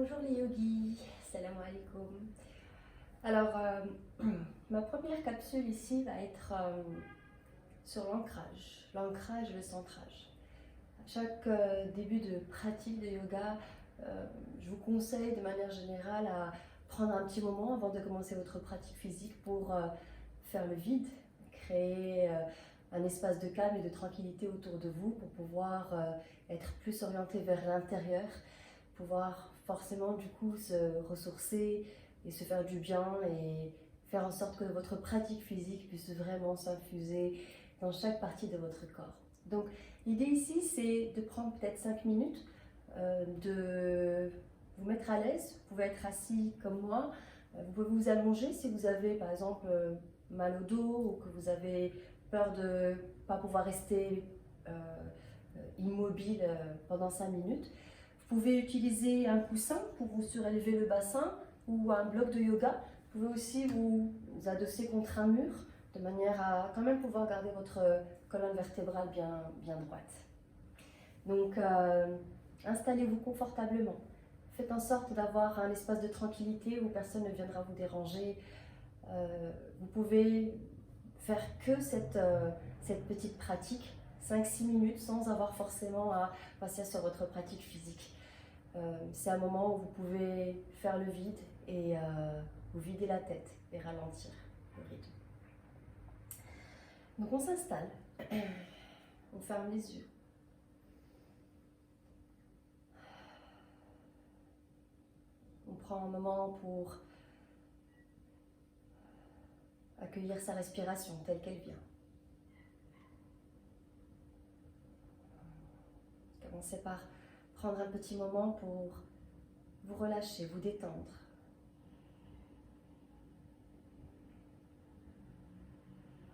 Bonjour les yogis, salam alaikum. Alors, ma première capsule ici va être sur l'ancrage et le centrage. À chaque début de pratique de yoga, je vous conseille de manière générale à prendre un petit moment avant de commencer votre pratique physique pour faire le vide, créer un espace de calme et de tranquillité autour de vous pour pouvoir être plus orienté vers l'intérieur, pouvoir forcément du coup se ressourcer et se faire du bien et faire en sorte que votre pratique physique puisse vraiment s'infuser dans chaque partie de votre corps. Donc l'idée ici c'est de prendre peut-être 5 minutes, de vous mettre à l'aise. Vous pouvez être assis comme moi, vous pouvez vous allonger si vous avez par exemple mal au dos ou que vous avez peur de ne pas pouvoir rester immobile pendant 5 minutes. Vous pouvez utiliser un coussin pour vous surélever le bassin ou un bloc de yoga. Vous pouvez aussi vous adosser contre un mur de manière à quand même pouvoir garder votre colonne vertébrale bien droite. Donc, installez-vous confortablement. Faites en sorte d'avoir un espace de tranquillité où personne ne viendra vous déranger. Vous pouvez faire que cette petite pratique, 5-6 minutes, sans avoir forcément à passer sur votre pratique physique. C'est un moment où vous pouvez faire le vide et vous vider la tête et ralentir le rythme. Donc on s'installe, on ferme les yeux. On prend un moment pour accueillir sa respiration telle qu'elle vient. Commencez par prendre un petit moment pour vous relâcher, vous détendre.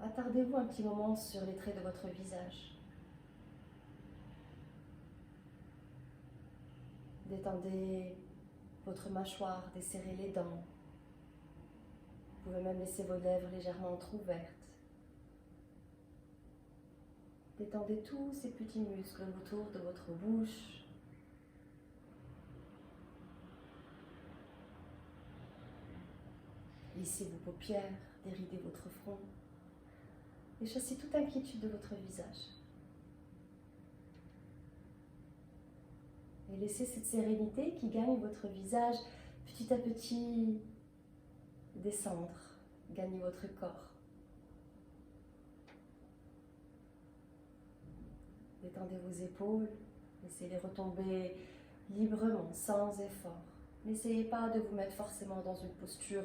Attardez-vous un petit moment sur les traits de votre visage. Détendez votre mâchoire, desserrez les dents. Vous pouvez même laisser vos lèvres légèrement entrouvertes. Détendez tous ces petits muscles autour de votre bouche. Lissez vos paupières, déridez votre front et chassez toute inquiétude de votre visage. Et laissez cette sérénité qui gagne votre visage petit à petit descendre, gagner votre corps. Détendez vos épaules, laissez-les retomber librement, sans effort. N'essayez pas de vous mettre forcément dans une posture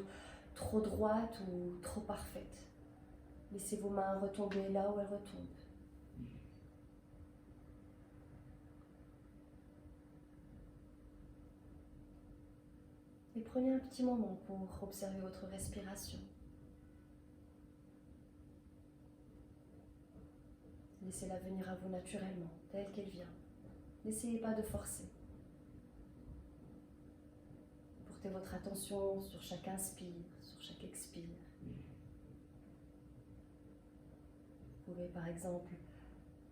trop droite ou trop parfaite. Laissez vos mains retomber là où elles retombent. Et prenez un petit moment pour observer votre respiration. Laissez-la venir à vous naturellement, telle qu'elle vient. N'essayez pas de forcer. Portez votre attention sur chaque inspire, sur chaque expire. Vous pouvez par exemple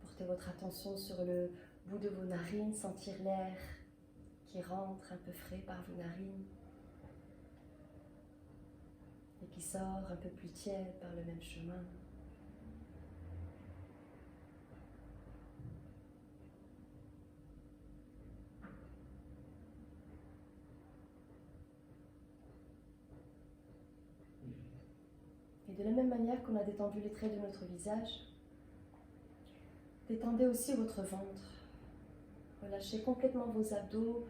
porter votre attention sur le bout de vos narines, sentir l'air qui rentre un peu frais par vos narines et qui sort un peu plus tiède par le même chemin. Et de la même manière qu'on a détendu les traits de notre visage, détendez aussi votre ventre. Relâchez complètement vos abdos.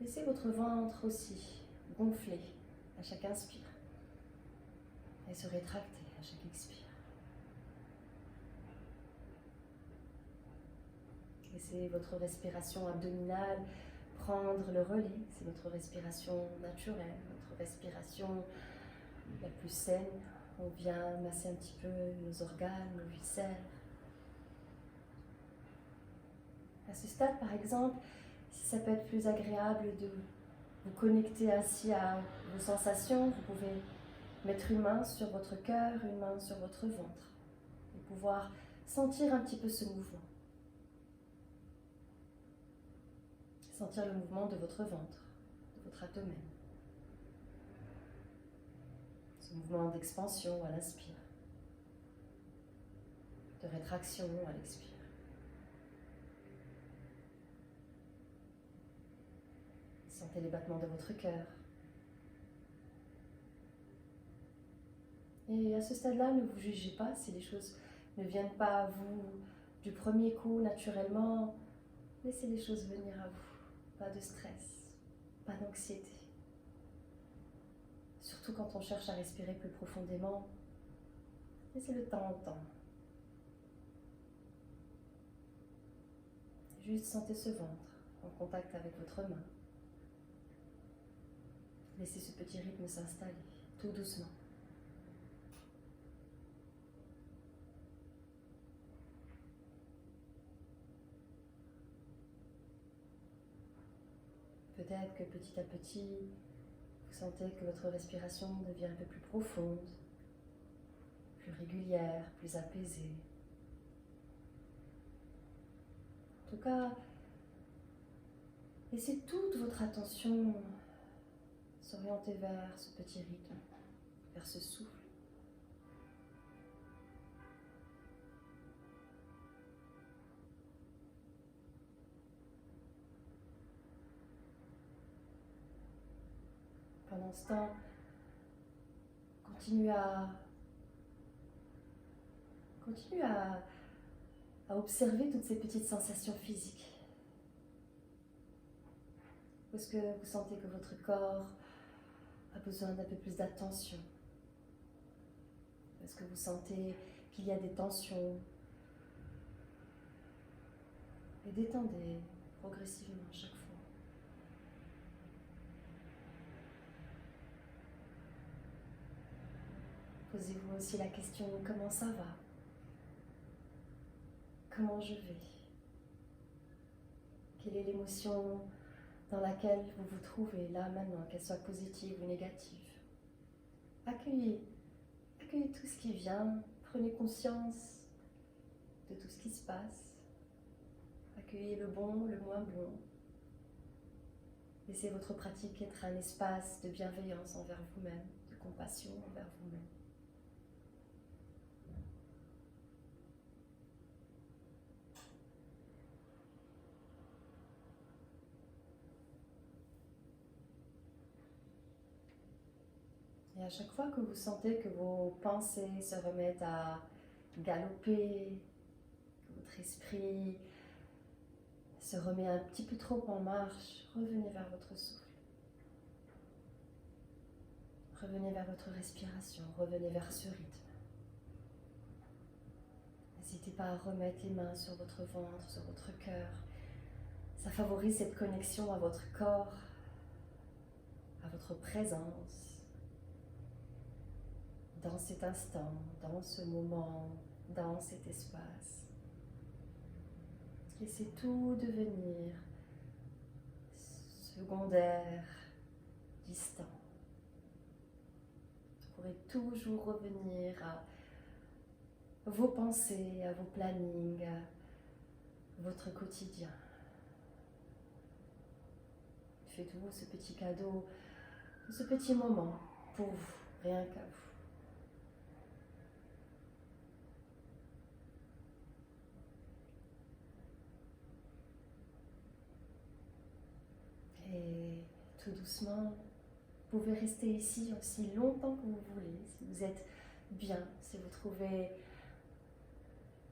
Laissez votre ventre aussi gonfler à chaque inspire et se rétracter à chaque expire. Laissez votre respiration abdominale prendre le relais. C'est notre respiration naturelle, notre respiration la plus saine. On vient masser un petit peu nos organes, nos viscères. À ce stade, par exemple, si ça peut être plus agréable de vous connecter ainsi à vos sensations, vous pouvez mettre une main sur votre cœur, une main sur votre ventre et pouvoir sentir un petit peu ce mouvement. Sentir le mouvement de votre ventre, de votre abdomen. Ce mouvement d'expansion à l'inspire, de rétraction à l'expire. Sentez les battements de votre cœur. Et à ce stade-là, ne vous jugez pas si les choses ne viennent pas à vous du premier coup naturellement. Laissez les choses venir à vous. Pas de stress, pas d'anxiété. Surtout quand on cherche à respirer plus profondément, laissez le temps au temps. Juste sentez ce ventre en contact avec votre main. Laissez ce petit rythme s'installer, tout doucement. Peut-être que petit à petit, vous sentez que votre respiration devient un peu plus profonde, plus régulière, plus apaisée. En tout cas, laissez toute votre attention s'orienter vers ce petit rythme, vers ce souffle. Pendant ce temps, continuez à observer toutes ces petites sensations physiques. Est-ce que vous sentez que votre corps a besoin d'un peu plus d'attention? Est-ce que vous sentez qu'il y a des tensions? Et détendez progressivement à chaque fois. Posez-vous aussi la question, comment ça va? Comment je vais? Quelle est l'émotion dans laquelle vous vous trouvez là maintenant, qu'elle soit positive ou négative? Accueillez tout ce qui vient, prenez conscience de tout ce qui se passe. Accueillez le bon, le moins bon. Laissez votre pratique être un espace de bienveillance envers vous-même, de compassion envers vous-même. Et à chaque fois que vous sentez que vos pensées se remettent à galoper, que votre esprit se remet un petit peu trop en marche, revenez vers votre souffle. Revenez vers votre respiration, revenez vers ce rythme. N'hésitez pas à remettre les mains sur votre ventre, sur votre cœur. Ça favorise cette connexion à votre corps, à votre présence. Dans cet instant, dans ce moment, dans cet espace. Laissez tout devenir secondaire, distant. Vous pourrez toujours revenir à vos pensées, à vos plannings, à votre quotidien. Faites-vous ce petit cadeau, ce petit moment pour vous, rien qu'à vous. Et tout doucement, vous pouvez rester ici aussi longtemps que vous voulez, si vous êtes bien, si vous trouvez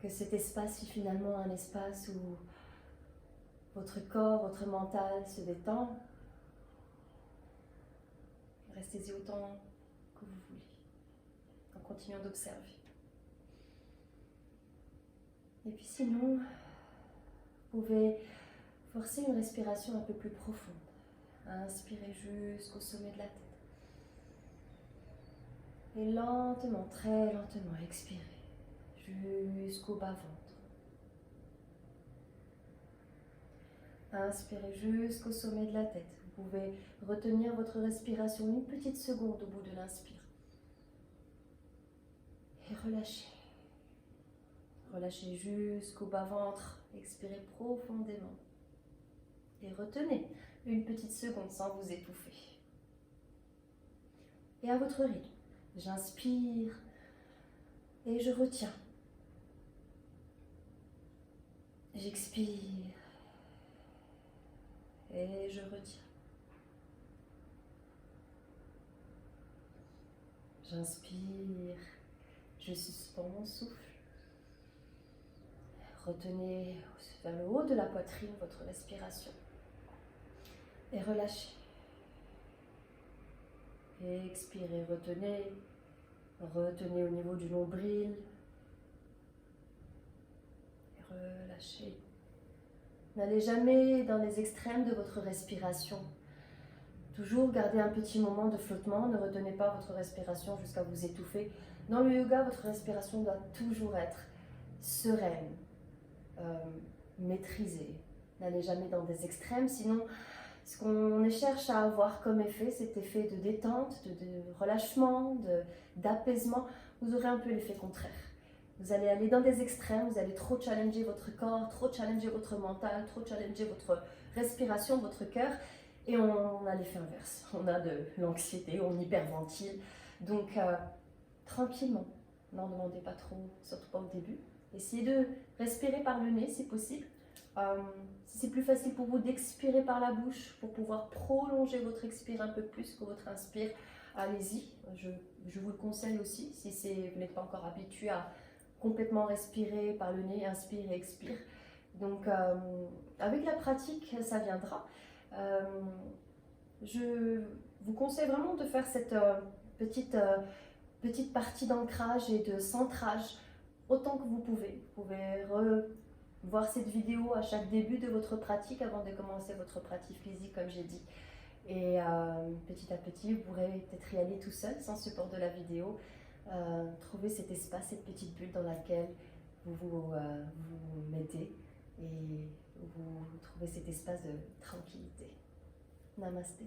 que cet espace est finalement un espace où votre corps, votre mental se détend. Restez-y autant que vous voulez, en continuant d'observer. Et puis sinon, vous pouvez forcer une respiration un peu plus profonde. Inspirez jusqu'au sommet de la tête. Et lentement, très lentement, expirez jusqu'au bas-ventre. Inspirez jusqu'au sommet de la tête. Vous pouvez retenir votre respiration une petite seconde au bout de l'inspire. Et relâchez. Relâchez jusqu'au bas-ventre. Expirez profondément. Et retenez une petite seconde sans vous étouffer. Et à votre rythme, j'inspire et je retiens. J'expire et je retiens. J'inspire, je suspends mon souffle. Retenez vers le haut de la poitrine votre respiration et relâchez. Et expirez, retenez au niveau du nombril. Et relâchez. N'allez jamais dans les extrêmes de votre respiration. Toujours gardez un petit moment de flottement, ne retenez pas votre respiration jusqu'à vous étouffer. Dans le yoga, votre respiration doit toujours être sereine, maîtrisée. N'allez jamais dans des extrêmes, sinon ce qu'on cherche à avoir comme effet, cet effet de détente, de relâchement, d'apaisement, vous aurez un peu l'effet contraire. Vous allez aller dans des extrêmes, vous allez trop challenger votre corps, trop challenger votre mental, trop challenger votre respiration, votre cœur, et on a l'effet inverse. On a de l'anxiété, on hyperventile. Donc, tranquillement, n'en demandez pas trop, surtout pas au début. Essayez de respirer par le nez si possible. Si c'est plus facile pour vous d'expirer par la bouche pour pouvoir prolonger votre expire un peu plus que votre inspire, allez-y. Je vous le conseille aussi si vous n'êtes pas encore habitué à complètement respirer par le nez, inspire et expire. Donc avec la pratique, ça viendra. Je vous conseille vraiment de faire cette petite partie d'ancrage et de centrage autant que vous pouvez. Vous pouvez voir cette vidéo à chaque début de votre pratique avant de commencer votre pratique physique comme j'ai dit. Et petit à petit, vous pourrez peut-être y aller tout seul sans support de la vidéo. Trouver cet espace, cette petite bulle dans laquelle vous mettez et vous trouvez cet espace de tranquillité. Namasté.